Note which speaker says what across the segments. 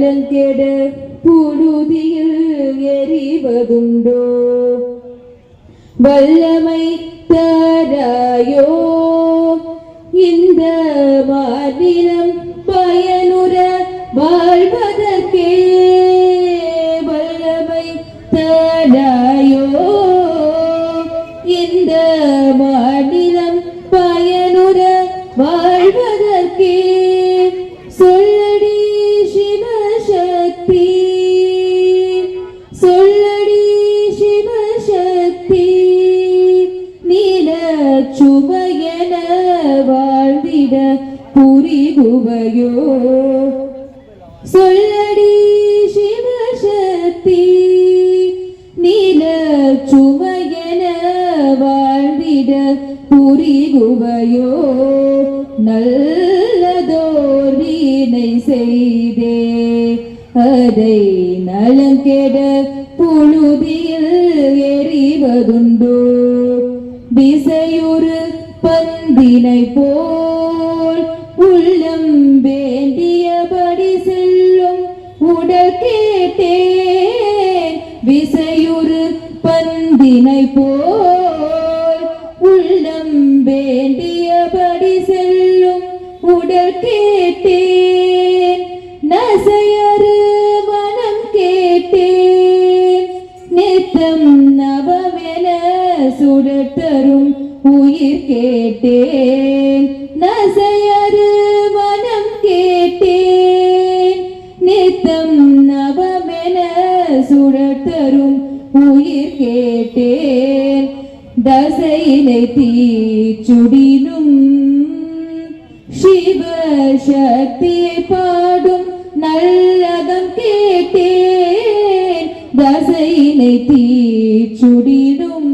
Speaker 1: நலங்கெட புழுதியில் எறிவதுண்டோ வல்லமை தராயோ இந்த மாநிலம் பயனுற வாழ்வதற்கே வல்லமை தராயோ இந்த மாநிலம் பயனுற வாழ்வதற்கே சொல்லடி சிவசக்தி சொல்லடி சிவசக்தி நீல சுமையென வாழ்ந்திட புரிகுவையோ சொல்லடி சிவசக்தி நீல சுமையென வாழ்ந்திட புரிகுவையோ நல்லதோர் வீணை செய்தே அதை நலங்கெட புழுதியில் எறிவதுண்டோ திசையுறு பந்தினை போல் உள்ளம் வேண்டியபடி செல்லும் உடல் கேட்டேன் விசையுறு பந்தினை போல் உள்ளம் வேண்டியபடி செல்லும் உடல் கேட்டேன் நசையறு மனம் கேட்டேன் நித்தம் நவமென சுடத்தரும் உயிர் கேட்டேன் நசையறு மனம் கேட்டேன் நித்தம் நவமென சுடத்தரும் உயிர் கேட்டேன் தசையினை தீச்சுடினும் சிவசக்தியை பாடும் நல்லகம் கேட்டேன் தசையினை தீச்சுடினும்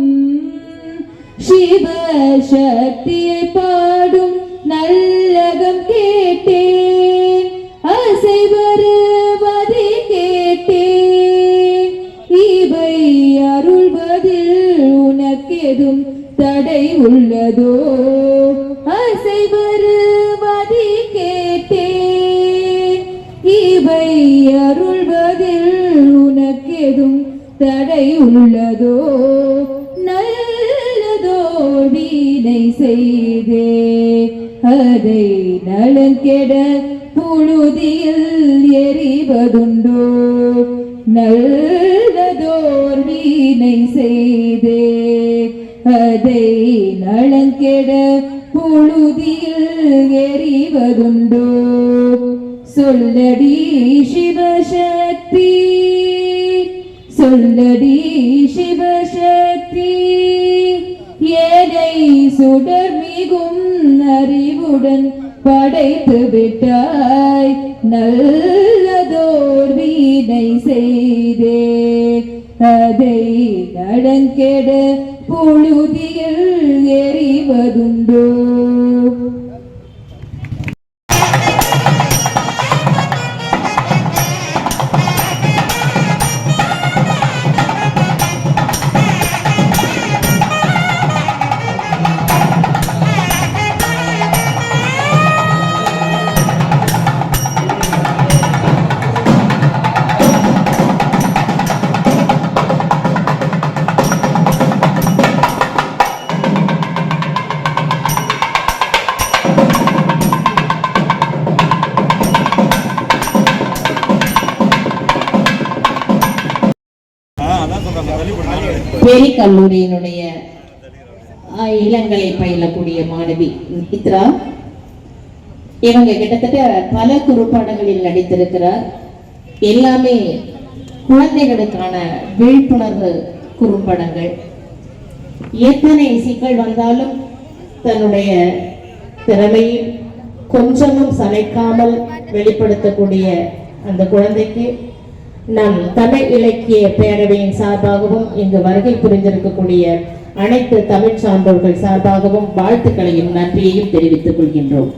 Speaker 1: சிவசக்தியை பாடும் நல்லகம் கேட்டேன் அசை வருவதை கேட்டேன் இவை அருள்வதில் உனக்கெதும் தடை உள்ளதோ அசை வருவதை கேட்டேன் இவை அருள்வதில் உனக்கெதும் தடை உள்ளதோ நல்லதோ வீணை செய்தே அதை நலங்கெட புழுதியில் எறிவதுண்டோ நல்லதோர் வீணை செய்தே அதை நலங்கெட புழுதியில் எறிவதுண்டோ சொல்லடி சிவசக்தி சொல்லடி சிவசக்தி ஏனை சுடர் மிகும் அறிவுடன் படைத்து விட்டாய் நல்லதோர் வீணை செய்தே அதை நடங்கெட புழுதியில் எறிவதுண்டோ
Speaker 2: பேரி கல்லூரியினுடைய இளங்கலை பயிலக்கூடிய மாணவி மித்ரா. இவங்க கிட்டத்தட்ட பல குறும்படங்களில் நடித்திருக்கிறார். எல்லாமே குழந்தைகளுக்கான விழிப்புணர்வு குறும்படங்கள். எத்தனை சிக்கல் வந்தாலும் தன்னுடைய திறமையில் கொஞ்சமும் சளைக்காமல் வெளிப்படுத்தக்கூடிய அந்த குழந்தைக்கு நம் தமிழ் இலக்கிய பேரவையின் சார்பாகவும் இங்கு வருகை புரிந்திருக்கக்கூடிய அனைத்து தமிழ் சான்றோர்கள் சார்பாகவும் வாழ்த்துக்களையும் நன்றியையும் தெரிவித்துக் கொள்கின்றோம்.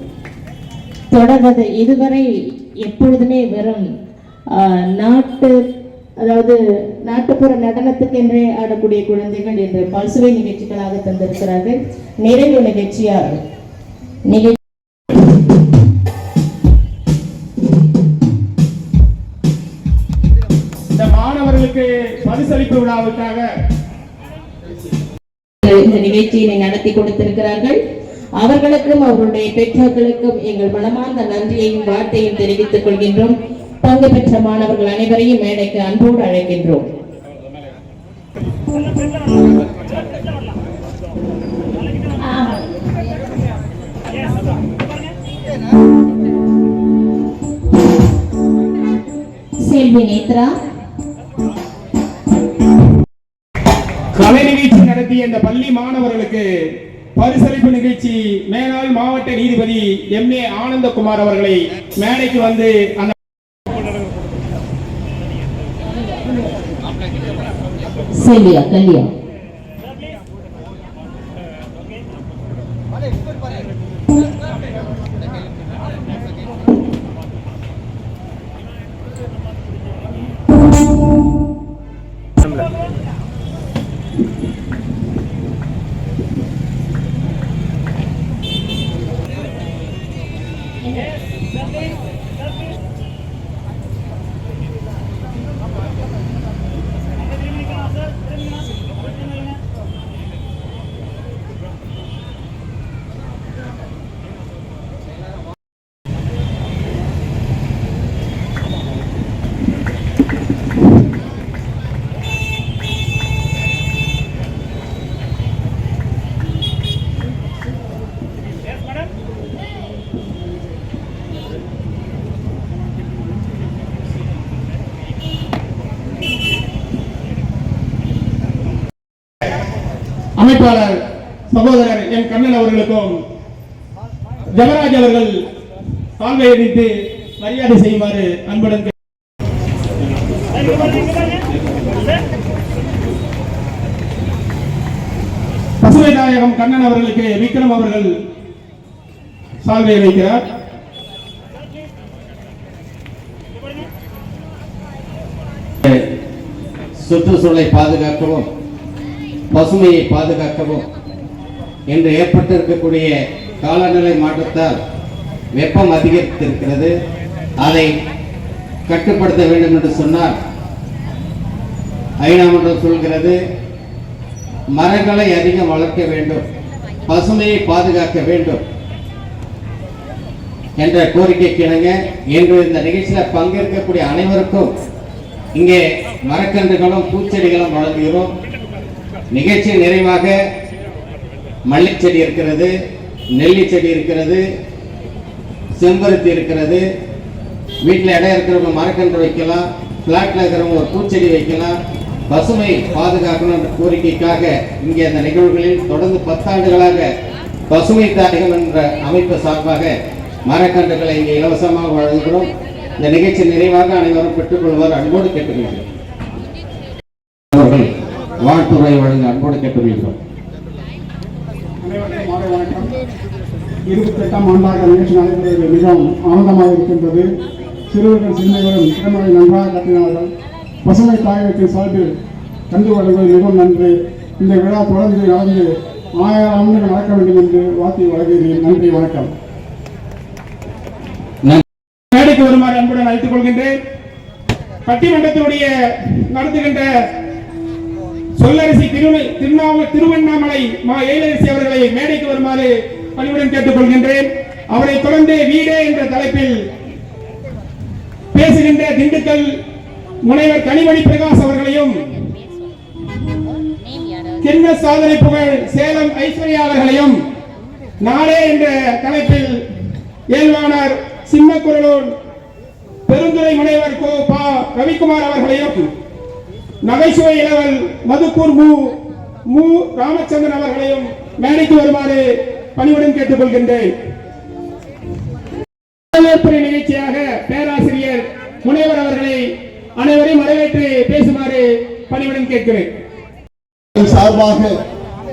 Speaker 2: தொடர்வது இதுவரை எப்பொழுதுமே வெறும் நாட்டுப்புற நடனத்துக்கு என்றே ஆடக்கூடிய குழந்தைகள் என்று பல்சுவை நிகழ்ச்சிகளாக தந்திருக்கிறார்கள். நிறைவு நிகழ்ச்சியாக
Speaker 3: மாணவர்களுக்கு பரிசளிப்பு விழாவுக்காக
Speaker 2: இந்த நிகழ்ச்சியினை நடத்தி கொடுத்திருக்கிறார்கள். அவர்களுக்கும் அவர்களுடைய பெற்றோர்களுக்கும் எங்கள் மனமார்ந்த நன்றியையும் வாழ்த்தையும் தெரிவித்துக் கொள்கின்றோம். பங்கு பெற்ற மாணவர்கள் அனைவரையும் மேடைக்கு அன்போடு அழைக்கின்றோம். செல்வி நேத்ரா
Speaker 3: கலை நிகழ்ச்சி நடத்திய இந்த பள்ளி மாணவர்களுக்கு பரிசளிப்பு நிகழ்ச்சி மேனாள் மாவட்ட நீதிபதி எம்.ஏ. ஆனந்தகுமார் அவர்களை மேடைக்கு வந்து அந்த
Speaker 2: செல்வியா கல்யா
Speaker 3: அமைப்பாளர் சகோதரர் என் கண்ணன் அவர்களுக்கும் ஜெகராஜ் அவர்கள் சால்வை அணித்து மரியாதை செய்யுமாறு அன்புடன் பசுமை நாயகம் கண்ணன் அவர்களுக்கு விக்ரம் அவர்கள் சால்வை அளிக்கிறார்.
Speaker 4: சுற்றுச்சூழலை பாதுகாக்கவும் பசுமையை பாதுகாக்கவும் இன்று ஏற்பட்டிருக்கக்கூடிய காலநிலை மாற்றத்தால் வெப்பம் அதிகரித்திருக்கிறது. அதை கட்டுப்படுத்த வேண்டும் என்று சொன்னால் ஐநா மன்றம் சொல்கிறது மரங்களை அதிகம் வளர்க்க வேண்டும், பசுமையை பாதுகாக்க வேண்டும் என்ற கோரிக்கைக்கு இணங்க இன்று இந்த நிகழ்ச்சியில் பங்கேற்கக்கூடிய அனைவருக்கும் இங்கே மரக்கன்றுகளும் பூச்செடிகளும் வழங்குகிறோம். நிகழ்ச்சி நிறைவாக மல்லி செடி இருக்கிறது, நெல்லி செடி இருக்கிறது, செம்பருத்தி இருக்கிறது. வீட்டில் இடம் இருக்கிறவங்க மரக்கன்று வைக்கலாம், பிளாட்ல இருக்கிறவங்க ஒரு பூச்செடி வைக்கலாம். பசுமை பாதுகாக்கணும் என்ற கோரிக்கைக்காக இங்கே அந்த நிகழ்வுகளில் தொடர்ந்து 10 ஆண்டுகளாக பசுமை தாயகம் என்ற அமைப்பு சார்பாக மரக்கன்றுகளை இங்கே இலவசமாக வழங்குகிறோம். இந்த நிகழ்ச்சி நிறைவாக அனைவரும் பெற்றுக்கொள்வார் அன்போடு கேட்டுக்கொள்கிறோம். அவர்கள் வாழ்த்துறை வழங்க அன்போடு கேட்டுக்கொள்கிறோம்.
Speaker 5: 28ஆம் ஆண்டாக நிகழ்ச்சி நடைபெறுவது மிகவும் ஆனந்தமாக இருக்கின்றது. சிறுவர்கள் சிறுமிகளும் திறமையை நன்றாக கட்டினார்கள். பசுமை தாயகத்தின் சார்பில் கண்டு கொள்வது மிகவும் நன்றி. இந்த விழா தொடர்ந்து நடந்து 1000 ஆண்டுகள் நடக்க வேண்டும் என்று வாழ்த்தி வழங்குகிறேன். நன்றி, வணக்கம்.
Speaker 3: மேடைக்கு வருமாறு அன்புடன் அழைத்துக் கொள்கின்றேன். பட்டிமன்றத்தினுடைய நடத்துகின்ற சொல்லரசி திருவண்ணாமலை மா எழிலரசி அவர்களை மேடைக்கு வருமாறு பணிவுடன் கேட்டுக் கொள்கின்றேன். அவரை தொடர்ந்து வீடே என்ற தலைப்பில் பேசுகின்ற திண்டுக்கல் முனைவர் கனிமணி பிரகாஷ் அவர்களையும், கிண்ண சாதனை புகழ் சேலம் ஐஸ்வர்யா அவர்களையும், நாடே என்ற தலைப்பில் ஏழ்வானார் சிம்மக்குரலூர் பெருந்துறை முனைவர் கோ பா ரவிக்குமார் அவர்களையும், நகைச்சுவை இளவல் மதுக்கூர் மு ராமச்சந்திரன் அவர்களையும் மேடைக்கு வருமாறு பணிவுடன் கேட்டுக் கொள்கின்றேன். நிகழ்ச்சியாக பேராசிரியர் முனைவர் அவர்களை அனைவரையும் வரவேற்று பேசுமாறு பணிவுடன் கேட்கிறேன்.
Speaker 6: சார்பாக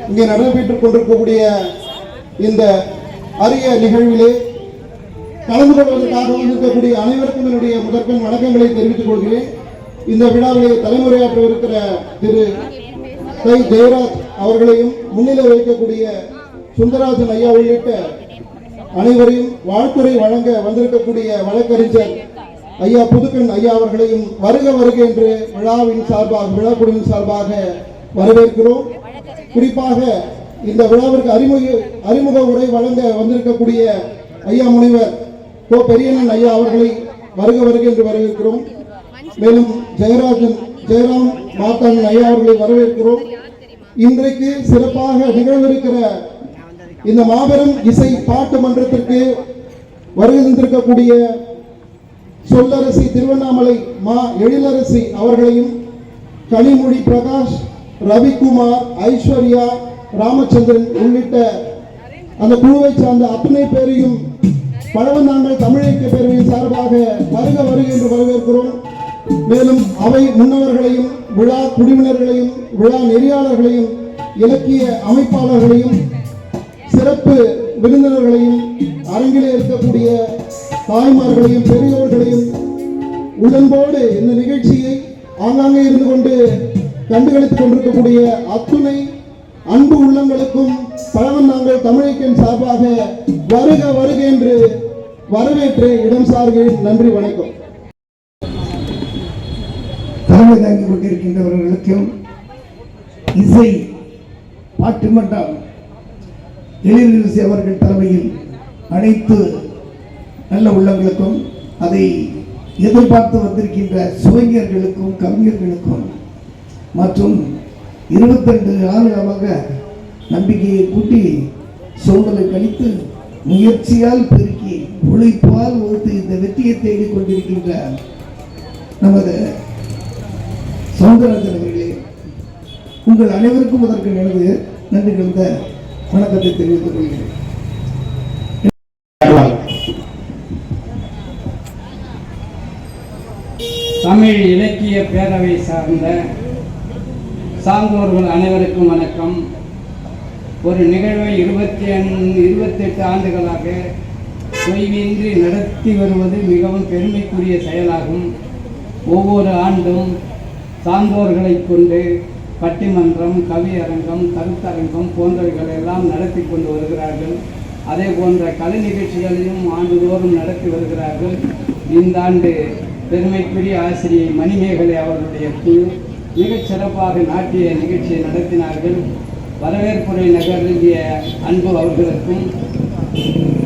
Speaker 6: இங்கே நடைபெற்றுக் கொண்டிருக்கக்கூடிய இந்த அரிய நிகழ்விலே கலந்து கொள்வதற்காக வந்திருக்கக்கூடிய அனைவருக்கும் என்னுடைய முதற்கண் வணக்கங்களை தெரிவித்துக் கொள்கிறேன். இந்த விழாவிலே தலைமுறையாற்றவிருக்கிற திரு ஜெயராஜ் அவர்களையும் முன்னிலை வைக்கக்கூடிய சுந்தராஜன் ஐயா உள்ளிட்ட அனைவரையும் வாழ்த்துறை வழங்க வந்திருக்கக்கூடிய வழக்கறிஞர் ஐயா புதுக்கன் ஐயா அவர்களையும் வருக வருக என்று விழாவின் சார்பாக விழாக்குழுவின் சார்பாக வரவேற்கிறோம். குறிப்பாக இந்த விழாவிற்கு அறிமுக உரை வழங்க வந்திருக்கக்கூடிய ஐயா முனைவர் கோ பெரியண்ணன் ஐயா அவர்களை வருக வருக என்று வரவேற்கிறோம். மேலும் ஜெயராம் மாத்தாண்டன் ஐயா அவர்களை வரவேற்கிறோம். இன்றைக்கு சிறப்பாக நிகழ்விருக்கிற இந்த மாபெரும் இசை பாட்டு மன்றத்திற்கு வருகை தந்திருக்கக்கூடிய சொல்லரசி திருவண்ணாமலை மா எழிலரசி அவர்களையும், கனிமொழி பிரகாஷ், ரவிக்குமார், ஐஸ்வர்யா, ராமச்சந்திரன் உள்ளிட்ட அந்த குழுவை சார்ந்த அத்தனை பேரையும் பழவந்தாங்கல் தமிழியக்க பேரவையின் சார்பாக வருக வருக என்று வரவேற்கிறோம். மேலும் அவை முன்னவர்களையும், விழா குழுவினர்களையும், விழா நெறியாளர்களையும், இலக்கிய அமைப்பாளர்களையும், சிறப்பு விருந்தினர்களையும், அரங்கிலே இருக்கக்கூடிய தாய்மார்களையும், பெரியோர்களையும் உடன்போடு இந்த நிகழ்ச்சியை ஆங்காங்கே இருந்து கொண்டு கண்டுகளித்துக் கொண்டிருக்கக்கூடிய அத்துணை அன்பு உள்ளங்களுக்கும் பழவந்தாங்கல் தமிழியக்கின் சார்பாக வருக வருக என்று வரவேற்று இடம் சார்கிறேன். நன்றி, வணக்கம்.
Speaker 7: தலைமை தாங்கிக் கொண்டிருக்கின்றவர்களுக்கும் இசை பாட்டு மன்றம் எழிலரசி அவர்கள் தலைமையில் அனைத்து நல்ல உள்ளங்களுக்கும், அதை எதிர்பார்த்து வந்திருக்கின்ற சுவைஞர்களுக்கும், கவிஞர்களுக்கும் மற்றும் 22 ஆண்டுகளாக நம்பிக்கையை கூட்டி சூழலை கழித்து முயற்சியால் பெருக்கி உழைப்பால் ஒருத்து இந்த வெற்றியை தேடிக் கொண்டிருக்கின்ற நமது சௌந்தரராஜன் அவர்களே, உங்கள் அனைவருக்கும் அதற்கு எனது நன்றி கலந்த வணக்கத்தை தெரிவித்துக் கொள்கிறேன்.
Speaker 8: தமிழ் இலக்கிய பேரவை சார்ந்த சார்ந்தோர்கள் அனைவருக்கும் வணக்கம். ஒரு நிகழ்வை 28 ஆண்டுகளாக தொய்வின்றி நடத்தி வருவது மிகவும் பெருமைக்குரிய செயலாகும். ஒவ்வொரு ஆண்டும் சான்றோர்களை கொண்டு பட்டிமன்றம், கவியரங்கம், கருத்தரங்கம் போன்றவைகள் எல்லாம் நடத்தி கொண்டு வருகிறார்கள். அதே போன்ற கலை நிகழ்ச்சிகளையும் ஆண்டுதோறும் நடத்தி வருகிறார்கள். இந்த ஆண்டு பெருமைக்குரிய ஆசிரியை மணிமேகலை அவர்களுடைய குழு மிகச் சிறப்பாக நாட்டிய நிகழ்ச்சியை நடத்தினார்கள். வரவேற்புரை நகர்ந்திய அன்பு அவர்களுக்கும்,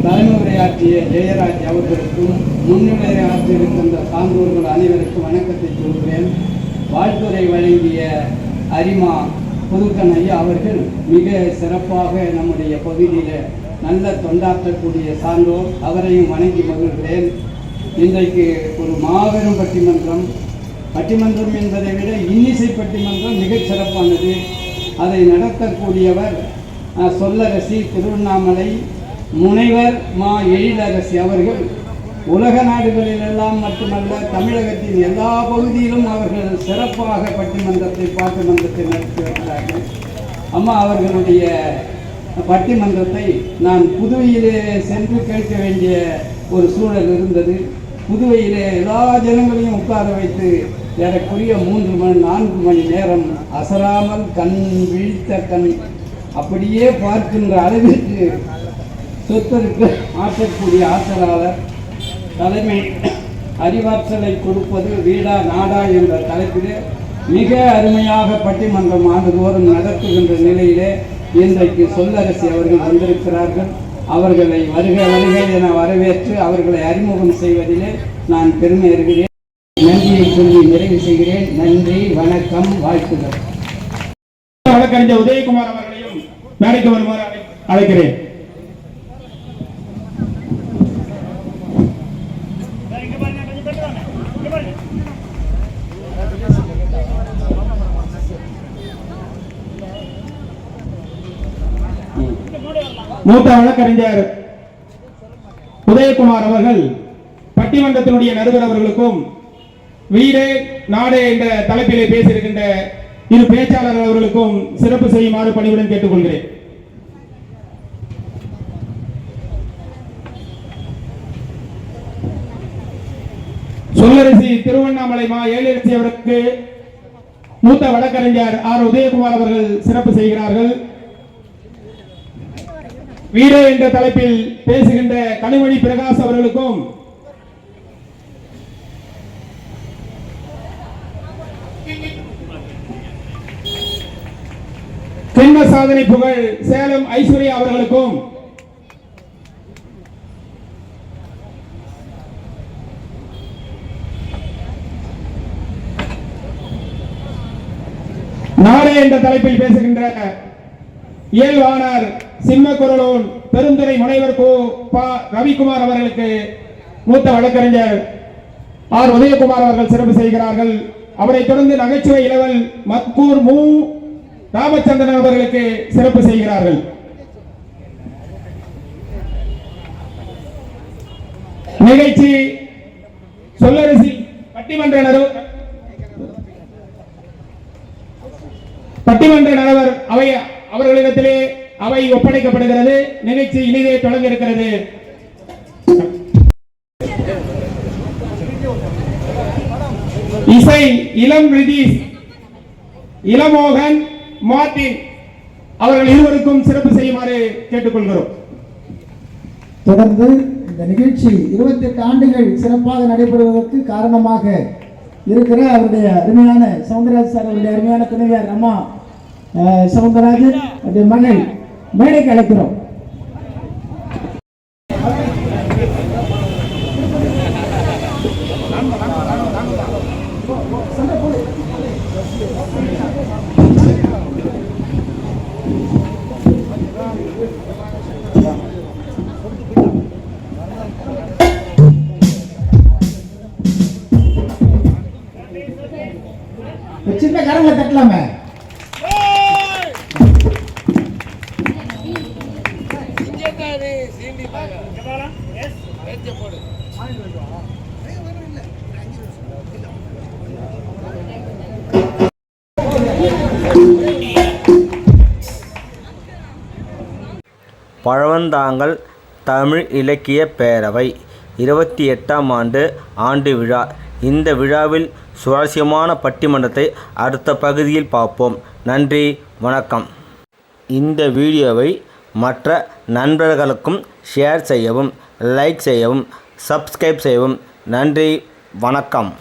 Speaker 8: தலைமை உரையாற்றிய ஜெயராஜ் அவர்களுக்கும், முன்னிலையாற்றியிருக்கின்ற சான்றோர்கள் அனைவருக்கும் வணக்கத்தை சொல்கிறேன். வாழ்த்துரை வழங்கிய அரிமா புதுக்கன் ஐயா அவர்கள் மிக சிறப்பாக நம்முடைய பகுதியில் நல்ல தொண்டாற்றக்கூடிய சான்றோர், அவரையும் வணங்கி மகிழ்கிறேன். இன்றைக்கு ஒரு மாபெரும் பட்டிமன்றம் என்பதை விட இன்னிசை பட்டிமன்றம் மிகச் சிறப்பானது. அதை நடத்தக்கூடியவர் சொல்லரசி திருவண்ணாமலை முனைவர் மா எழிலரசி அவர்கள். உலக நாடுகளிலெல்லாம் மட்டுமல்ல, தமிழகத்தின் எல்லா பகுதியிலும் அவர்கள் சிறப்பாக பாட்டு மன்றத்தை நடத்தி வருகிறார்கள். அம்மா அவர்களுடைய பட்டிமன்றத்தை நான் புதுவையிலே சென்று கேட்க வேண்டிய ஒரு சூழல் இருந்தது. புதுவையிலே எல்லா ஜனங்களையும் உட்கார வைத்து ஏறக்குரிய 4 மணி நேரம் அசராமல் கண் விழித்த கண் அப்படியே பார்க்கின்ற அளவிற்கு சொத்தருக்கு ஆற்றக்கூடிய ஆற்றலாளர், தலைமை அறிவாற்றலை கொடுப்பது வீடா நாடா என்ற தலைப்பிலே மிக அருமையாக பட்டிமன்றம் ஆண்டுதோறும் நடத்துகின்ற நிலையிலே இன்றைக்கு சொல்லரசி அவர்கள் வந்திருக்கிறார்கள். அவர்களை வருக வருக என வரவேற்று அவர்களை அறிமுகம் செய்வதிலே நான் பெருமை இருக்கிறேன். நன்றியை சொல்லி நிறைவு செய்கிறேன். நன்றி, வணக்கம், வாழ்த்துக்கள்.
Speaker 3: வழக்கறிஞர் உதயகுமார் அவர்களையும் மேடைக்கு வருமாறு அழைக்கிறேன். மூத்த வழக்கறிஞர் உதயகுமார் அவர்கள் பட்டிமன்றத்தினுடைய நடுவர் அவர்களுக்கும், வீடு நாடு என்ற தலைப்பிலே பேசியிருக்கின்ற இரு பேச்சாளர்கள் அவர்களுக்கும் சிறப்பு செய்யுமாறு பணிவுடன் கேட்டுக்கொள்கிறேன். சொல்லரசி திருவண்ணாமலை மா எழிலரசி அவருக்கு மூத்த வழக்கறிஞர் ஆர் உதயகுமார் அவர்கள் சிறப்பு செய்கிறார்கள். வீடு என்ற தலைப்பில் பேசுகின்ற கனிமொழி பிரகாஷ் அவர்களுக்கும், கிண்ண சாதனை புகழ் சேலம் ஐஸ்வர்யா அவர்களுக்கும், நாளே என்ற தலைப்பில் பேசுகின்ற இயல்வாணர் சிம்மக்குரலூன் பெருந்துறை முனைவர் ரவிக்குமார் அவர்களுக்கு மூத்த வழக்கறிஞர் ஆர் உதயகுமார் அவர்கள் சிறப்பு செய்கிறார்கள். அவரைத் தொடர்ந்து நகைச்சுவை இளவல் மத்கூர் மு ராமச்சந்திரன் அவர்களுக்கு சிறப்பு செய்கிறார்கள். நிகழ்ச்சி சொல்லரசி பட்டிமன்ற நடுவர் அவர்களிடத்திலே அவை ஒப்படைக்கப்படுகிறது. நிகழ்ச்சி இனிதே தொடங்க இருக்கிறது. இசை இளம் ரிதீஷ், இளமோகன், மார்டின் அவர்கள் இருவருக்கும் சிறப்பு செய்யுமாறு கேட்டுக்கொள்கிறோம்.
Speaker 7: தொடர்ந்து இந்த நிகழ்ச்சி 28 ஆண்டுகள் சிறப்பாக நடைபெறுவதற்கு காரணமாக இருக்கிற அவருடைய அருமையான சவுந்தரராஜ் சார் அவருடைய அருமையான துணைவியார் அம்மா சவுந்தரராஜன் அவருடைய மகள் மேடைக்கு அழைக்கிறோம். சின்ன கரங்களை தட்டலாமே.
Speaker 9: பழவந்தாங்கல் தமிழ் இலக்கிய பேரவை 28ஆம் ஆண்டு விழா. இந்த விழாவில் சுவாரஸ்யமான பட்டிமன்றத்தை அடுத்த பகுதியில் பார்ப்போம். நன்றி, வணக்கம். இந்த வீடியோவை மற்ற நண்பர்களுக்கும் ஷேர் செய்யவும், லைக் செய்யவும், சப்ஸ்கிரைப் செய்யவும். நன்றி, வணக்கம்.